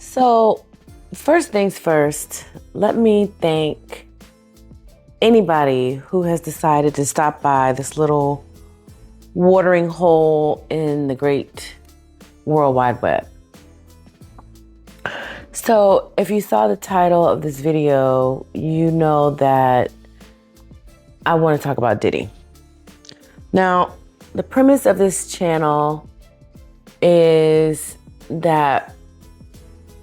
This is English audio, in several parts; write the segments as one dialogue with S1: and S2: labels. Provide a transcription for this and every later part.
S1: So, first things first, let me thank anybody who has decided to stop by this little watering hole in the great World Wide Web. So, if you saw the title of this video, you know that I want to talk about Diddy. Now, the premise of this channel is that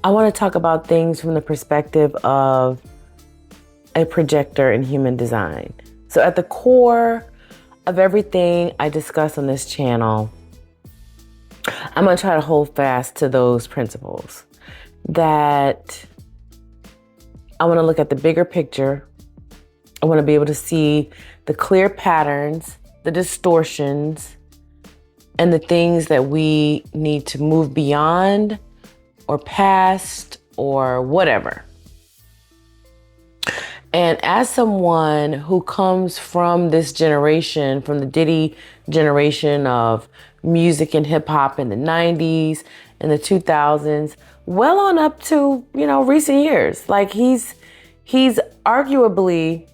S1: I want to talk about things from the perspective of a projector in human design. So at the core of everything I discuss on this channel, I'm going to try to hold fast to those principles. That I want to look at the bigger picture. I want to be able to see the clear patterns, the distortions, and the things that we need to move beyond or past or whatever. And as someone who comes from this generation, from the Diddy generation of music and hip hop in the 90s and the 2000s, well on up to, recent years, like he's arguably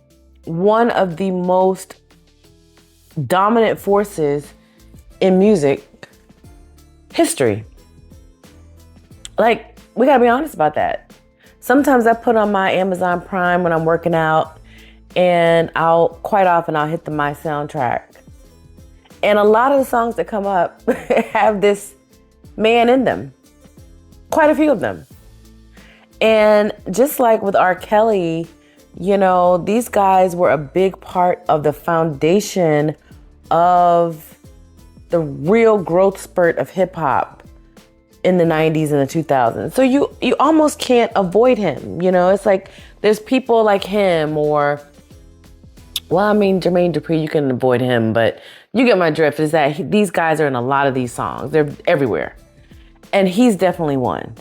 S1: one of the most dominant forces in music history. Like, we gotta be honest about that. Sometimes I put on my Amazon Prime when I'm working out, and quite often I'll hit my soundtrack. And a lot of the songs that come up have this man in them. Quite a few of them. And just like with R. Kelly, these guys were a big part of the foundation of the real growth spurt of hip hop in the 90s and the 2000s. So you almost can't avoid him. It's like there's people like him Jermaine Dupri, you can avoid him, but you get my drift, is that these guys are in a lot of these songs. They're everywhere. And he's definitely one.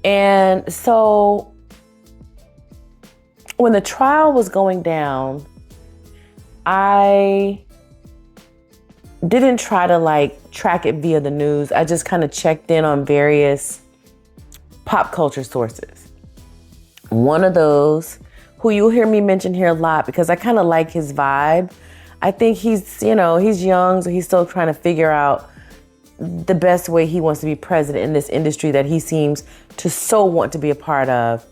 S1: And so when the trial was going down, I didn't try to track it via the news. I just kind of checked in on various pop culture sources. One of those, who you'll hear me mention here a lot because I kind of like his vibe. I think he's young, so he's still trying to figure out the best way he wants to be president in this industry that he seems to so want to be a part of,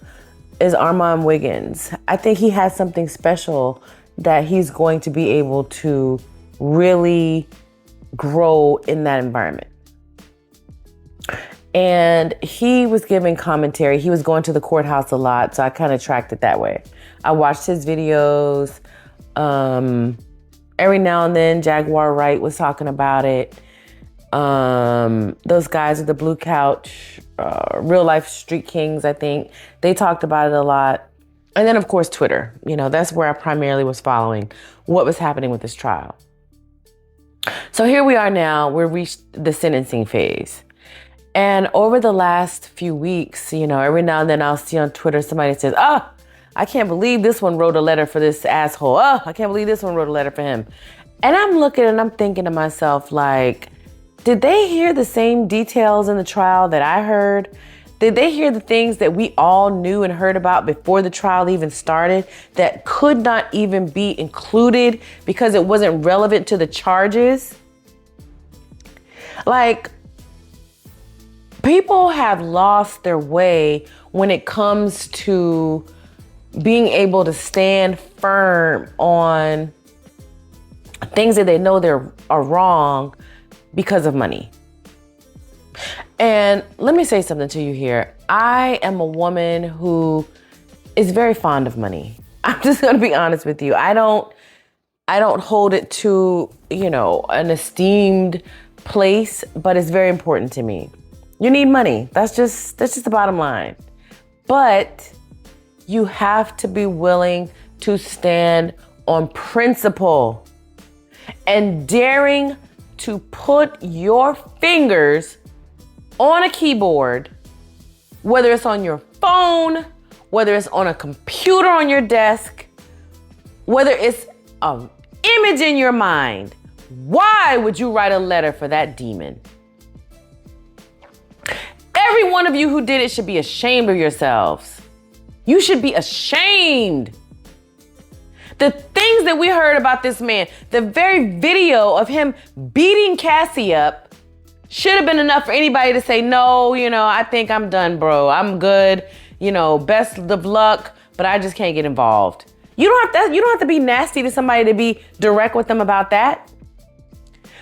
S1: is Armand Wiggins. I think he has something special that he's going to be able to really grow in that environment. And he was giving commentary. He was going to the courthouse a lot, so I kind of tracked it that way. I watched his videos. Every now and then, Jaguar Wright was talking about it. Those guys with the blue couch, Real Life Street Kings, I think, they talked about it a lot. And then, of course, Twitter. That's where I primarily was following what was happening with this trial. So here we are now. We've reached the sentencing phase. And over the last few weeks, every now and then I'll see on Twitter somebody says, I can't believe this one wrote a letter for this asshole. I can't believe this one wrote a letter for him. And I'm looking and I'm thinking to myself, did they hear the same details in the trial that I heard? Did they hear the things that we all knew and heard about before the trial even started that could not even be included because it wasn't relevant to the charges? People have lost their way when it comes to being able to stand firm on things that they know are wrong because of money. And let me say something to you here. I am a woman who is very fond of money. I'm just going to be honest with you. I don't hold it to, an esteemed place, but it's very important to me. You need money. That's just the bottom line. But you have to be willing to stand on principle and daring to put your fingers on a keyboard, whether it's on your phone, whether it's on a computer on your desk, whether it's an image in your mind. Why would you write a letter for that demon? Every Every one of you who did it should be ashamed of yourselves. You should be ashamed. The things that we heard about this man, the very video of him beating Cassie up should have been enough for anybody to say, no, I think I'm done, bro. I'm good. Best of luck, but I just can't get involved. You don't have to be nasty to somebody to be direct with them about that.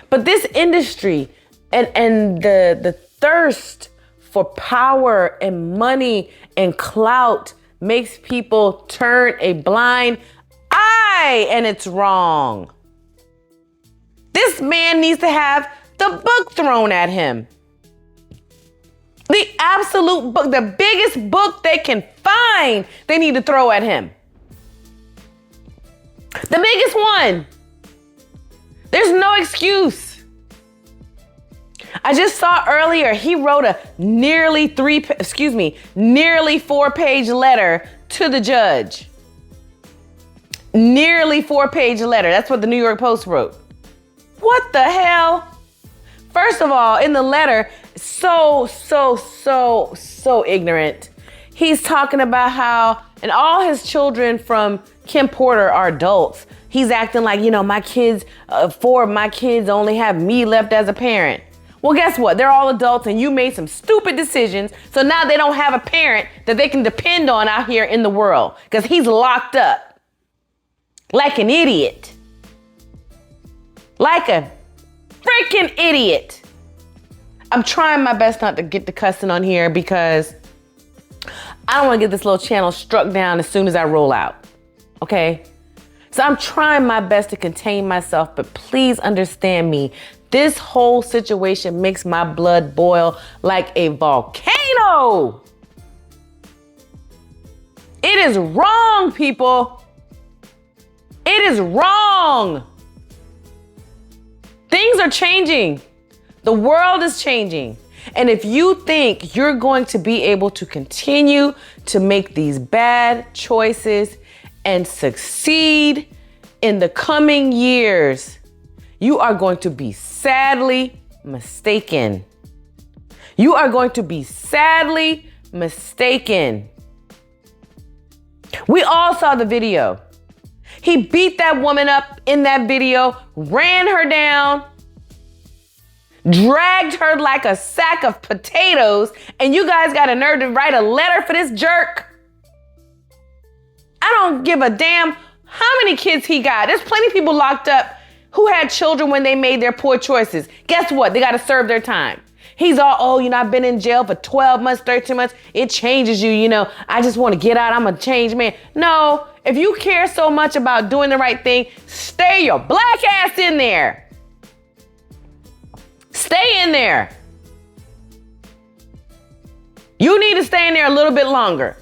S1: But this industry and the thirst for power and money and clout makes people turn a blind eye, and it's wrong. This man needs to have the book thrown at him. The absolute book, the biggest book they can find, they need to throw at him. The biggest one. There's no excuse. I just saw earlier he wrote a nearly 4-page letter to the judge. Nearly 4-page letter. That's what the New York Post wrote. What the hell? First of all, in the letter, so ignorant. He's talking about how, and all his children from Kim Porter are adults. He's acting like, my kids, 4 of my kids only have me left as a parent. Well, guess what? They're all adults and you made some stupid decisions. So now they don't have a parent that they can depend on out here in the world because he's locked up like an idiot. Like a freaking idiot. I'm trying my best not to get the cussing on here because I don't want to get this little channel struck down as soon as I roll out. Okay? So I'm trying my best to contain myself, but please understand me. This whole situation makes my blood boil like a volcano. It is wrong, people. It is wrong. Things are changing. The world is changing. And if you think you're going to be able to continue to make these bad choices and succeed in the coming years, you are going to be sadly mistaken. You are going to be sadly mistaken. We all saw the video. He beat that woman up in that video, ran her down, dragged her like a sack of potatoes, and you guys got a nerve to write a letter for this jerk? I don't give a damn how many kids he got. There's plenty of people locked up who had children when they made their poor choices. Guess what? They got to serve their time. He's all, I've been in jail for 12 months, 13 months. It changes you, I just want to get out. I'm a changed man. No, if you care so much about doing the right thing, stay your black ass in there. Stay in there. You need to stay in there a little bit longer.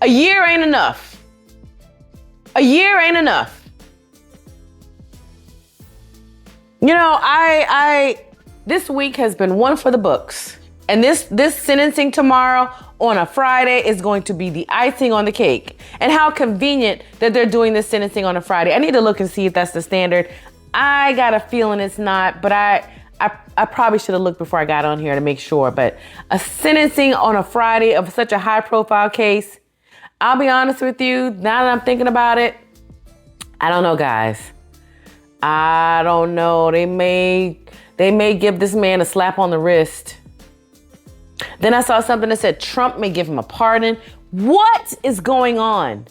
S1: A year ain't enough. A year ain't enough. This week has been one for the books. And this sentencing tomorrow on a Friday is going to be the icing on the cake. And how convenient that they're doing this sentencing on a Friday. I need to look and see if that's the standard. I got a feeling it's not, but I probably should have looked before I got on here to make sure. But a sentencing on a Friday of such a high profile case, I'll be honest with you, now that I'm thinking about it, I don't know, guys. I don't know. They may give this man a slap on the wrist. Then I saw something that said Trump may give him a pardon. What is going on?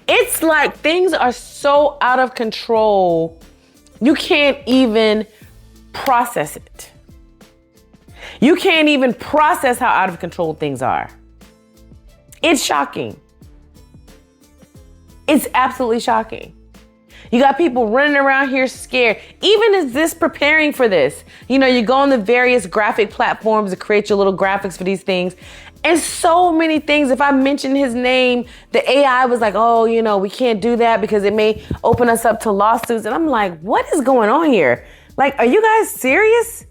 S1: It's like things are so out of control. You can't even process it. You can't even process how out of control things are. It's shocking. It's absolutely shocking. You got people running around here scared. Even as this preparing for this, you go on the various graphic platforms to create your little graphics for these things. And so many things, if I mention his name, the AI was like, oh, we can't do that because it may open us up to lawsuits. And I'm like, what is going on here? Like, are you guys serious?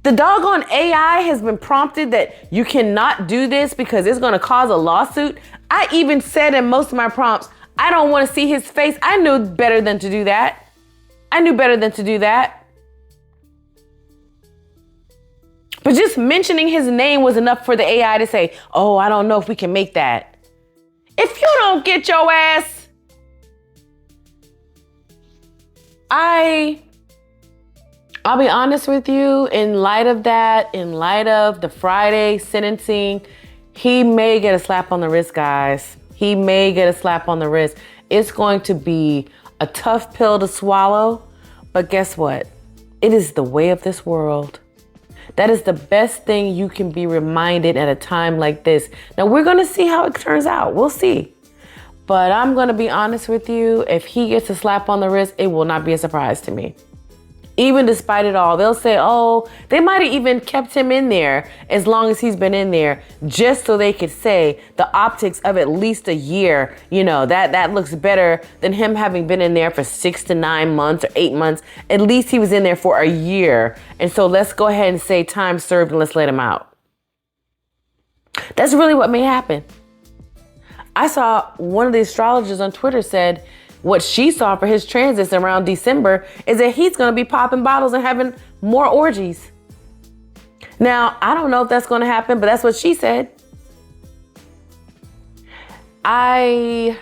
S1: The doggone AI has been prompted that you cannot do this because it's going to cause a lawsuit. I even said in most of my prompts, I don't want to see his face. I knew better than to do that. But just mentioning his name was enough for the AI to say, oh, I don't know if we can make that. If you don't get your ass, I'll be honest with you, in light of that, in light of the Friday sentencing, he may get a slap on the wrist, guys. He may get a slap on the wrist. It's going to be a tough pill to swallow, but guess what? It is the way of this world. That is the best thing you can be reminded at a time like this. Now, we're going to see how it turns out. We'll see. But I'm going to be honest with you. If he gets a slap on the wrist, it will not be a surprise to me. Even despite it all, they'll say, oh, they might have even kept him in there as long as he's been in there, just so they could say the optics of at least a year, that looks better than him having been in there for 6 to 9 months or 8 months. At least he was in there for a year. And so let's go ahead and say time served and let's let him out. That's really what may happen. I saw one of the astrologers on Twitter said, what she saw for his transits around December is that he's going to be popping bottles and having more orgies. Now, I don't know if that's going to happen, but that's what she said. I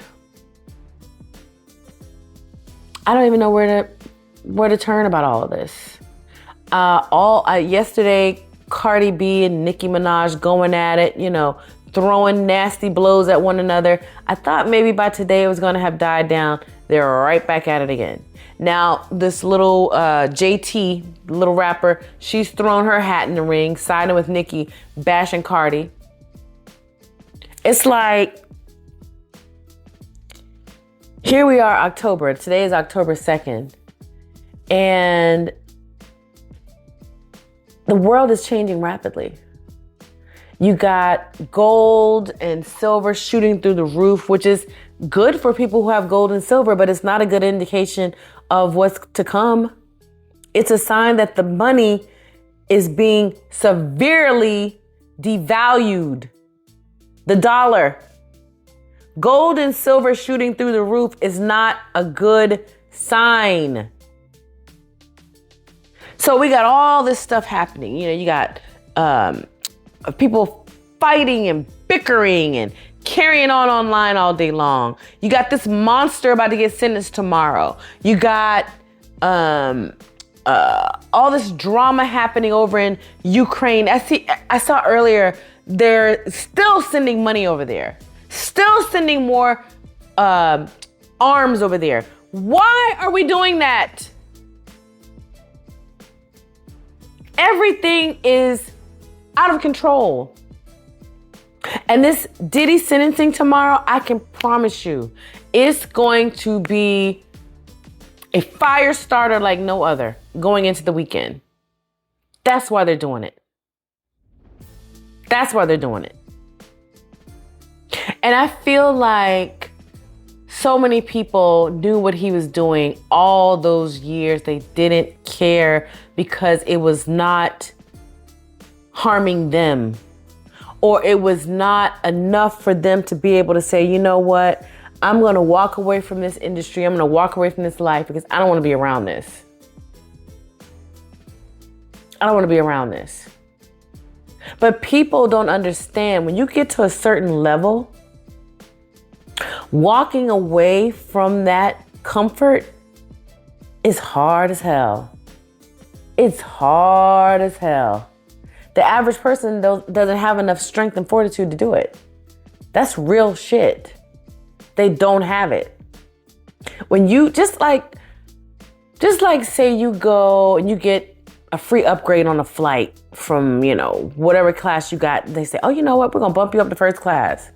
S1: don't even know where to turn about all of this. Yesterday, Cardi B and Nicki Minaj going at it, throwing nasty blows at one another. I thought maybe by today it was going to have died down. They're right back at it again. Now, this little JT, little rapper, she's thrown her hat in the ring, siding with Nicki, bashing Cardi. It's like, here we are, October. Today is October 2nd. And the world is changing rapidly. You got gold and silver shooting through the roof, which is good for people who have gold and silver, but it's not a good indication of what's to come. It's a sign that the money is being severely devalued. The dollar. Gold and silver shooting through the roof is not a good sign. So we got all this stuff happening. You got people fighting and bickering and carrying on online all day long. You got this monster about to get sentenced tomorrow. You got all this drama happening over in Ukraine. I saw earlier they're still sending money over there, still sending more arms over there. Why are we doing that? Everything is out of control. And this Diddy sentencing tomorrow, I can promise you, it's going to be a fire starter like no other going into the weekend. That's why they're doing it. That's why they're doing it. And I feel like so many people knew what he was doing all those years. They didn't care because it was not harming them, or it was not enough for them to be able to say, you know what, I'm going to walk away from this industry. I'm going to walk away from this life because I don't want to be around this. I don't want to be around this. But people don't understand, when you get to a certain level, walking away from that comfort is hard as hell. It's hard as hell. The average person doesn't have enough strength and fortitude to do it. That's real shit. They don't have it. When you just like say you go and you get a free upgrade on a flight from, whatever class you got, they say, oh, you know what? We're going to bump you up to first class.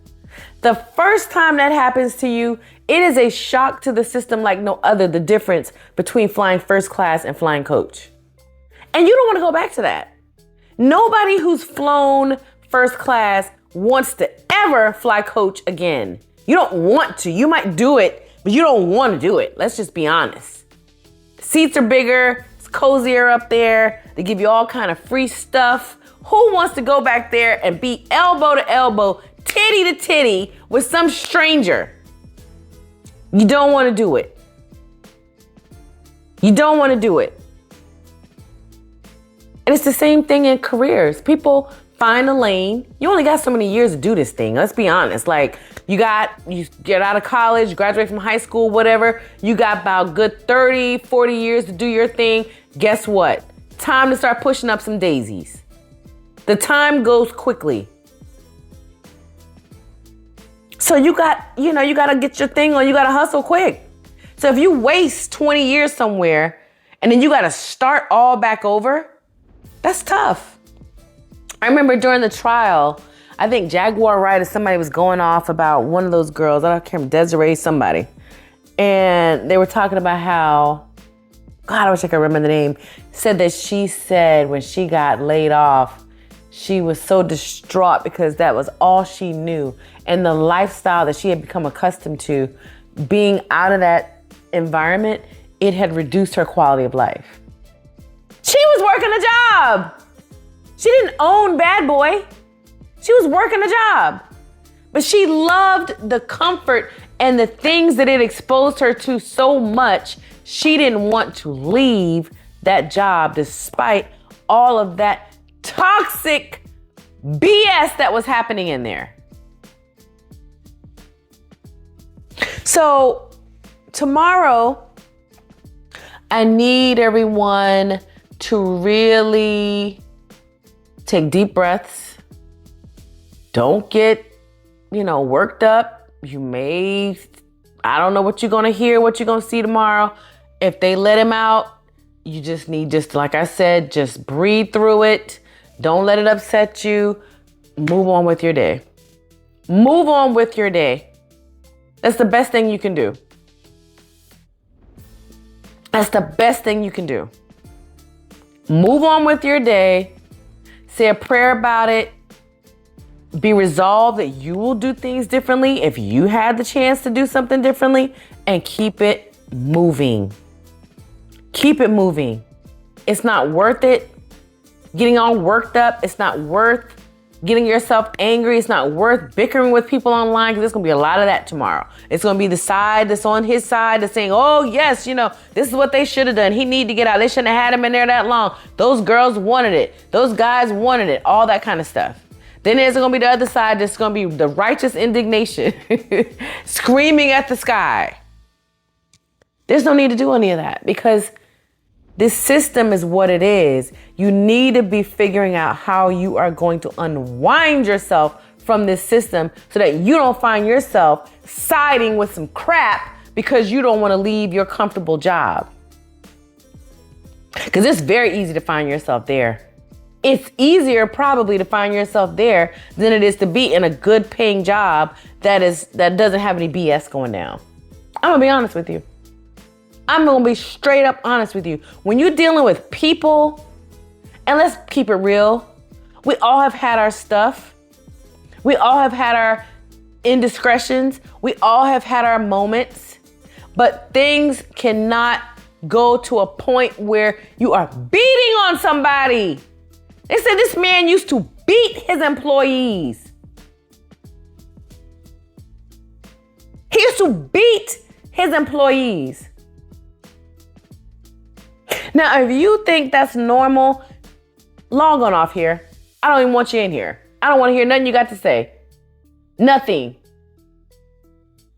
S1: The first time that happens to you, it is a shock to the system like no other, the difference between flying first class and flying coach. And you don't want to go back to that. Nobody who's flown first class wants to ever fly coach again. You don't want to. You might do it, but you don't want to do it. Let's just be honest. Seats are bigger. It's cozier up there. They give you all kind of free stuff. Who wants to go back there and be elbow to elbow, titty to titty with some stranger? You don't want to do it. You don't want to do it. And it's the same thing in careers. People find a lane. You only got so many years to do this thing. Let's be honest. Like you get out of college, graduate from high school, whatever. You got about good 30, 40 years to do your thing. Guess what? Time to start pushing up some daisies. The time goes quickly. So you got to get your thing on. You got to hustle quick. So if you waste 20 years somewhere and then you got to start all back over, that's tough. I remember during the trial, I think Jaguar Wright or somebody was going off about one of those girls. I can't remember, Desiree somebody. And they were talking about how, God, I wish I could remember the name, said that she said when she got laid off, she was so distraught because that was all she knew. And the lifestyle that she had become accustomed to, being out of that environment, it had reduced her quality of life. She was working a job. She didn't own Bad Boy. She was working a job. But she loved the comfort and the things that it exposed her to so much, she didn't want to leave that job despite all of that toxic BS that was happening in there. So tomorrow, I need everyone to really take deep breaths. Don't get, worked up. I don't know what you're going to hear, what you're going to see tomorrow. If they let him out, you just need, like I said, just breathe through it. Don't let it upset you. Move on with your day. Move on with your day. That's the best thing you can do. That's the best thing you can do. Move on with your day. Say a prayer about it. Be resolved that you will do things differently if you had the chance to do something differently, and keep it moving. Keep it moving. It's not worth it getting all worked up. It's not worth getting yourself angry. It's not worth bickering with people online, because there's going to be a lot of that tomorrow. It's going to be the side that's on his side that's saying, oh, yes, this is what they should have done. He needed to get out. They shouldn't have had him in there that long. Those girls wanted it. Those guys wanted it. All that kind of stuff. Then there's going to be the other side that's going to be the righteous indignation screaming at the sky. There's no need to do any of that, because this system is what it is. You need to be figuring out how you are going to unwind yourself from this system so that you don't find yourself siding with some crap because you don't want to leave your comfortable job. Because it's very easy to find yourself there. It's easier probably to find yourself there than it is to be in a good paying job that doesn't have any BS going down. I'm going to be honest with you. I'm going to be straight up honest with you. When you're dealing with people, and let's keep it real, we all have had our stuff. We all have had our indiscretions. We all have had our moments. But things cannot go to a point where you are beating on somebody. They said this man used to beat his employees. He used to beat his employees. Now, if you think that's normal, log on off here. I don't even want you in here. I don't want to hear nothing you got to say. Nothing.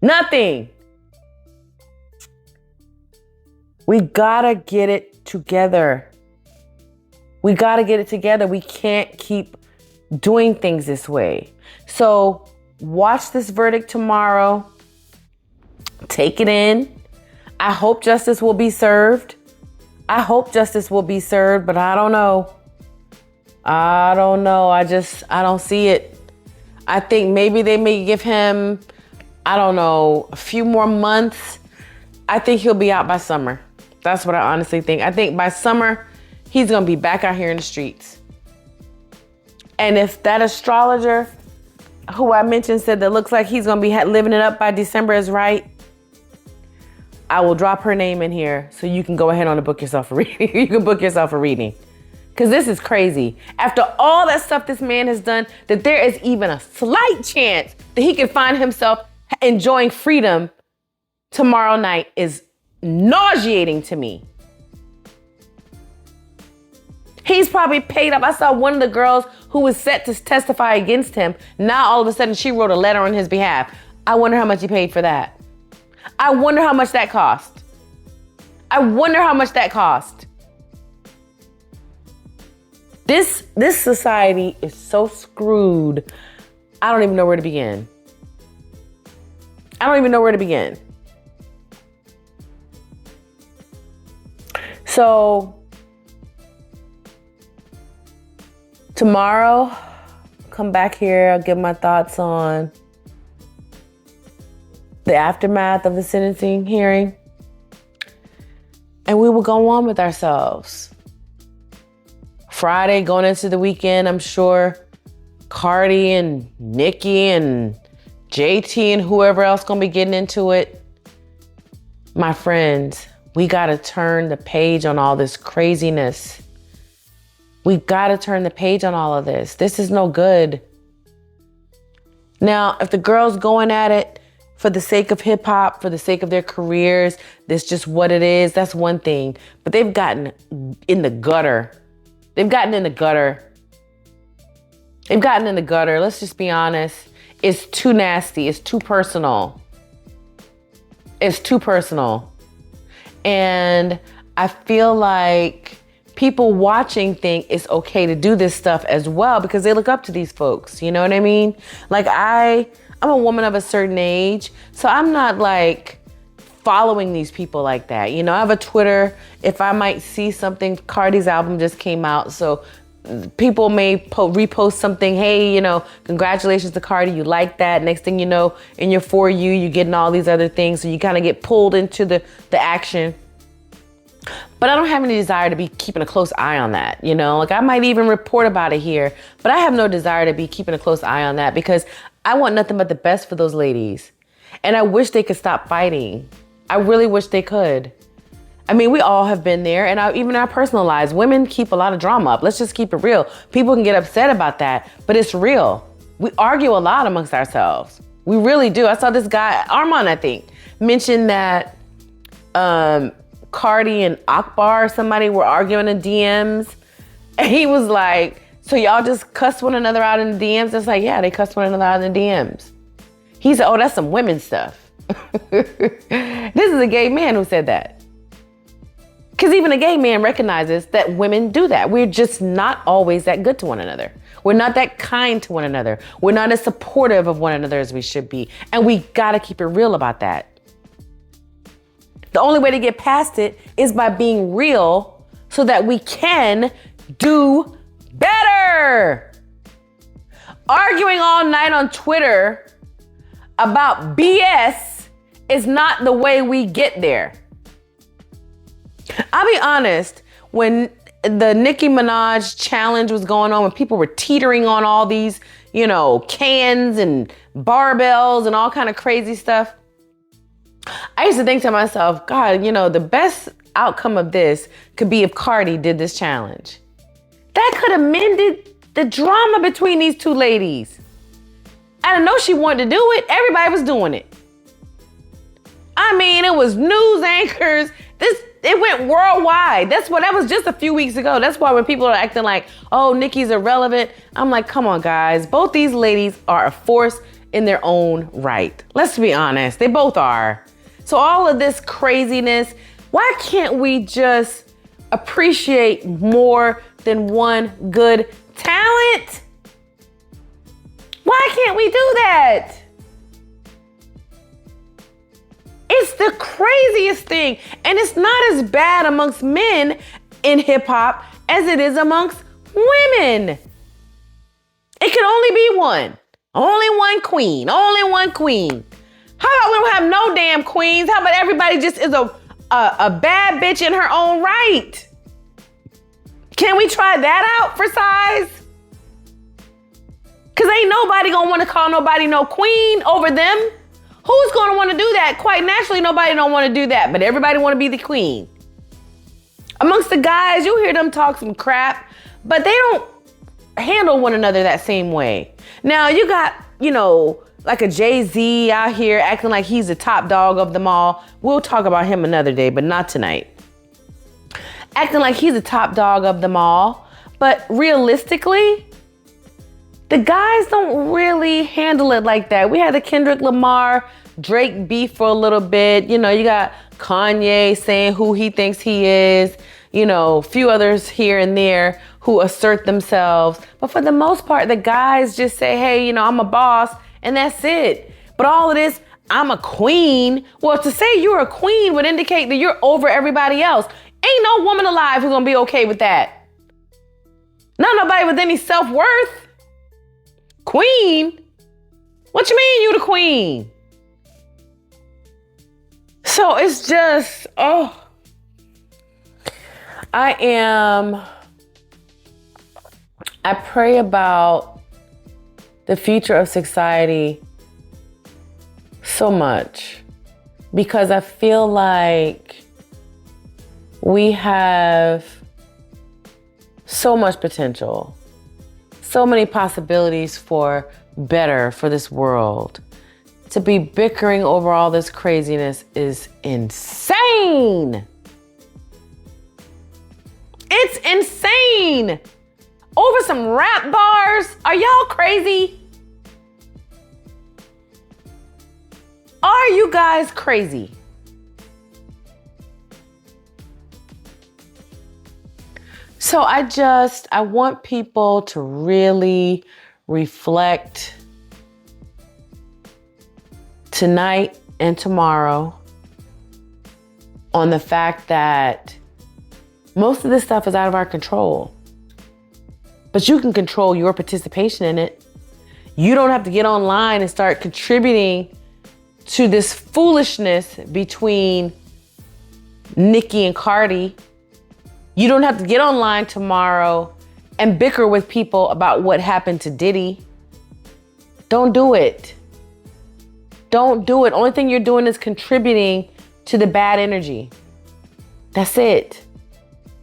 S1: Nothing. We gotta get it together. We gotta get it together. We can't keep doing things this way. So watch this verdict tomorrow. Take it in. I hope justice will be served. I hope justice will be served, but I don't know. I don't see it. I think maybe they may give him, a few more months. I think he'll be out by summer. That's what I honestly think. I think by summer, he's going to be back out here in the streets. And if that astrologer who I mentioned said that looks like he's going to be living it up by December is right, I will drop her name in here so you can go ahead on and book yourself a reading. You can book yourself a reading. Because this is crazy. After all that stuff this man has done, that there is even a slight chance that he can find himself enjoying freedom tomorrow night is nauseating to me. He's probably paid up. I saw one of the girls who was set to testify against him. Now all of a sudden she wrote a letter on his behalf. I wonder how much he paid for that. I wonder how much that cost. I wonder how much that cost. This society is so screwed. I don't even know where to begin. I don't even know where to begin. So tomorrow, come back here. I'll give my thoughts on the aftermath of the sentencing hearing. And we will go on with ourselves. Friday, going into the weekend, I'm sure Cardi and Nicki and JT and whoever else gonna be getting into it. My friends, we gotta turn the page on all this craziness. We gotta turn the page on all of this. This is no good. Now, if the girls going at it for the sake of hip hop, for the sake of their careers, that's just what it is, that's one thing. But they've gotten in the gutter. They've gotten in the gutter. They've gotten in the gutter. Let's just be honest. It's too nasty. It's too personal. It's too personal. And I feel like people watching think it's okay to do this stuff as well because they look up to these folks. You know what I mean? Like I'm a woman of a certain age, so I'm not like following these people like that. You know, I have a Twitter. If I might see something, Cardi's album just came out, so people may repost something. Hey, you know, congratulations to Cardi. You like that. Next thing you know, in your For You, you're getting all these other things. So you kind of get pulled into the action. But I don't have any desire to be keeping a close eye on that. You know, like I might even report about it here, but I have no desire to be keeping a close eye on that because I want nothing but the best for those ladies. And I wish they could stop fighting. I really wish they could. I mean, we all have been there, and even in our personal lives, women keep a lot of drama up. Let's just keep it real. People can get upset about that, but it's real. We argue a lot amongst ourselves. We really do. I saw this guy, Armand, I think, mention that Cardi and Akbar or somebody were arguing in DMs, and he was like, so y'all just cuss one another out in the DMs? It's like, yeah, they cuss one another out in the DMs. He said, oh, that's some women stuff. This is a gay man who said that. Because even a gay man recognizes that women do that. We're just not always that good to one another. We're not that kind to one another. We're not as supportive of one another as we should be. And we gotta keep it real about that. The only way to get past it is by being real so that we can do better. Arguing all night on Twitter about BS is not the way we get there. I'll be honest, when the Nicki Minaj challenge was going on, when people were teetering on all these, you know, cans and barbells and all kind of crazy stuff, I used to think to myself, God, you know, the best outcome of this could be if Cardi did this challenge. That could have mended the drama between these two ladies. I know she wanted to do it. Everybody was doing it. I mean, it was news anchors. It went worldwide. That was just a few weeks ago. That's why when people are acting like, oh, Nicki's irrelevant, I'm like, come on, guys. Both these ladies are a force in their own right. Let's be honest. They both are. So all of this craziness, why can't we just appreciate more than one good talent? Why can't we do that? It's the craziest thing. And it's not as bad amongst men in hip hop as it is amongst women. It can only be one. Only one queen. Only one queen. How about we don't have no damn queens? How about everybody just is a bad bitch in her own right? Can we try that out for size? Because ain't nobody gonna want to call nobody no queen over them. Who's going to want to do that? Quite naturally, nobody don't want to do that, but everybody want to be the queen. Amongst the guys, you hear them talk some crap, but they don't handle one another that same way. Now, you got, you know, like a Jay-Z out here acting like he's the top dog of them all. We'll talk about him another day, but not tonight. Acting like he's the top dog of them all. But realistically, the guys don't really handle it like that. We had the Kendrick Lamar, Drake beef for a little bit. You know, you got Kanye saying who he thinks he is. You know, a few others here and there who assert themselves. But for the most part, the guys just say, hey, you know, I'm a boss, and that's it. But all of this, I'm a queen. Well, to say you're a queen would indicate that you're over everybody else. Ain't no woman alive who's gonna be okay with that. Not nobody with any self-worth. Queen? What you mean you the queen? So it's just, I pray about the future of society so much because I feel like we have so much potential, so many possibilities for better for this world. To be bickering over all this craziness is insane. It's insane. Over some rap bars? Are y'all crazy? Are you guys crazy? So I want people to really reflect tonight and tomorrow on the fact that most of this stuff is out of our control. But you can control your participation in it. You don't have to get online and start contributing to this foolishness between Nicki and Cardi. You don't have to get online tomorrow and bicker with people about what happened to Diddy. Don't do it. Don't do it. Only thing you're doing is contributing to the bad energy. That's it.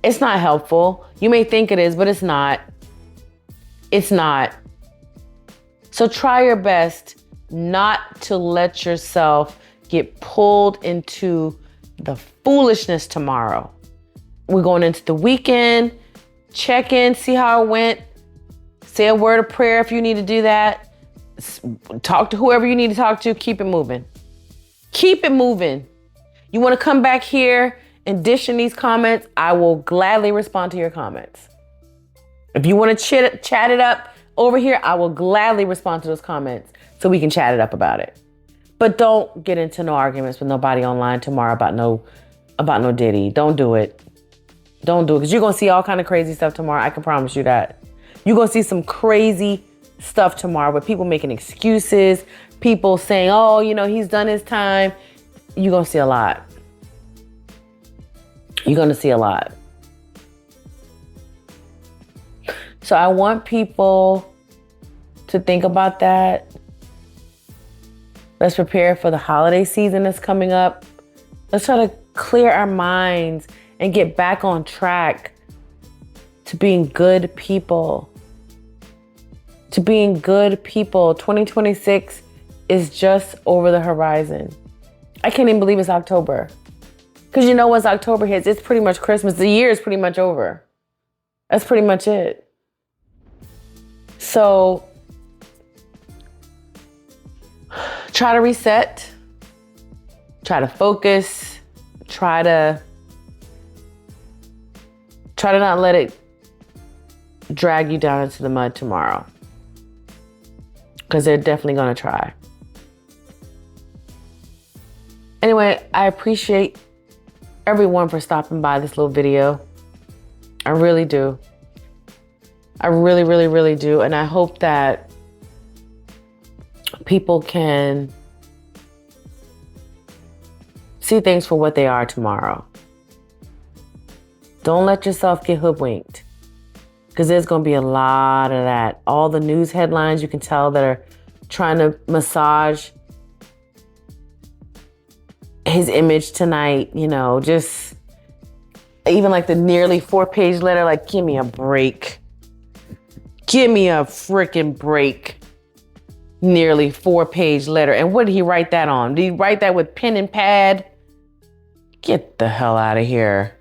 S1: It's not helpful. You may think it is, but it's not. It's not. So try your best not to let yourself get pulled into the foolishness tomorrow. We're going into the weekend. Check in, see how it went. Say a word of prayer if you need to do that. Talk to whoever you need to talk to. Keep it moving. Keep it moving. You want to come back here and dish in these comments? I will gladly respond to your comments. If you want to chat it up over here, I will gladly respond to those comments so we can chat it up about it. But don't get into no arguments with nobody online tomorrow about no Diddy. Don't do it. Don't do it, because you're going to see all kind of crazy stuff tomorrow. I can promise you that. You're going to see some crazy stuff tomorrow with people making excuses, people saying, oh, you know, he's done his time. You're going to see a lot. You're going to see a lot. So I want people to think about that. Let's prepare for the holiday season that's coming up. Let's try to clear our minds and get back on track to being good people. To being good people. 2026 is just over the horizon. I can't even believe it's October. Because you know, once October hits, it's pretty much Christmas. The year is pretty much over. That's pretty much it. So try to reset. Try to focus. Try to not let it drag you down into the mud tomorrow. Because they're definitely going to try. Anyway, I appreciate everyone for stopping by this little video. I really do. I really, really, really do. And I hope that people can see things for what they are tomorrow. Don't let yourself get hoodwinked, because there's going to be a lot of that. All the news headlines you can tell that are trying to massage his image tonight, you know, just even like the nearly 4-page letter, like, give me a break. Give me a freaking break. Nearly 4-page letter. And what did he write that on? Did he write that with pen and pad? Get the hell out of here.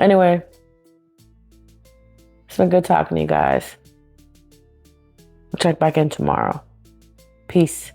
S1: Anyway, it's been good talking to you guys. We'll check back in tomorrow. Peace.